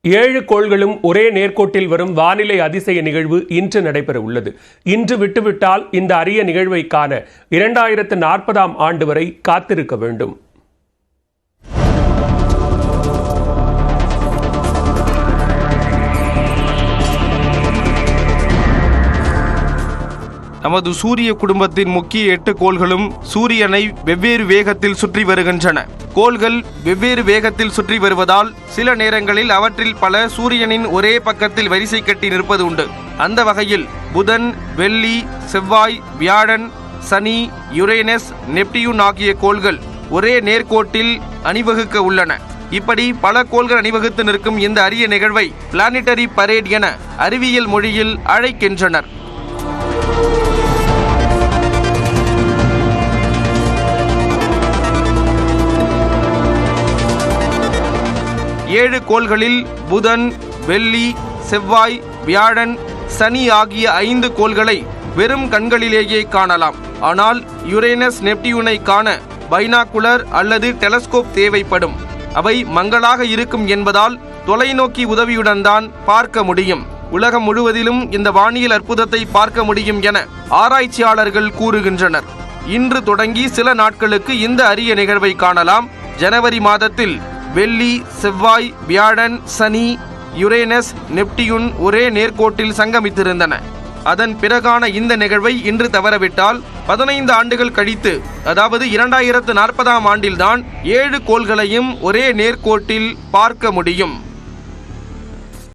7 கோள்களும் ஒரே நேர்கோட்டில் வரும் வானிலை அதிசய நிகழ்வு இன்று நடைபெற உள்ளது. இன்று விட்டுவிட்டால் இந்த அரிய நிகழ்வை காண 2040ஆம் ஆண்டு வரை காத்திருக்க வேண்டும். நமது சூரிய குடும்பத்தின் முக்கிய 8 கோள்களும் சூரியனை வெவ்வேறு வேகத்தில் சுற்றி வருகின்றன. கோள்கள் வெவ்வேறு வேகத்தில் சுற்றி வருவதால் சில நேரங்களில் அவற்றில் பல சூரியனின் ஒரே பக்கத்தில் வரிசை கட்டி நிற்பது உண்டு. அந்த வகையில் புதன், வெள்ளி, செவ்வாய், வியாழன், சனி, யுரேனஸ், நெப்டியூன் ஆகிய கோள்கள் ஒரே நேர்கோட்டில் அணிவகுக்க உள்ளன. இப்படி பல கோள்கள் அணிவகுத்து நிற்கும் இந்த அரிய நிகழ்வை பிளானிட்டரி பரேட் என அறிவியல் மொழியில் அழைக்கின்றனர். ஏழு கோள்களில் புதன், வெள்ளி, செவ்வாய், வியாழன், சனி ஆகிய 5 கோள்களை வெறும் கண்களிலேயே காணலாம். ஆனால் யுரேனஸ், நெப்டியூனை காண பைனாகுலர் அல்லது டெலஸ்கோப் தேவைப்படும். அவை மங்கலாக இருக்கும் என்பதால் தொலைநோக்கி உதவியுடன் தான் பார்க்க முடியும். உலகம் முழுவதிலும் இந்த வானியல் அற்புதத்தை பார்க்க முடியும் என ஆராய்ச்சியாளர்கள் கூறுகின்றனர். இன்று தொடங்கி சில நாட்களுக்கு இந்த அரிய நிகழ்வை காணலாம். ஜனவரி மாதத்தில் வெள்ளி, செவ்வாய், வியாழன், சனி, யுரேனஸ், நெப்டியூன் ஒரே நேர்கோட்டில் சங்கமித்திருந்தன. அதன் பிறகான இந்த நிகழ்வை இன்று தவறவிட்டால் 15 ஆண்டுகள் கழித்து, அதாவது 2040ஆம் ஆண்டில்தான் 7 கோள்களையும் ஒரே நேர்கோட்டில் பார்க்க முடியும்.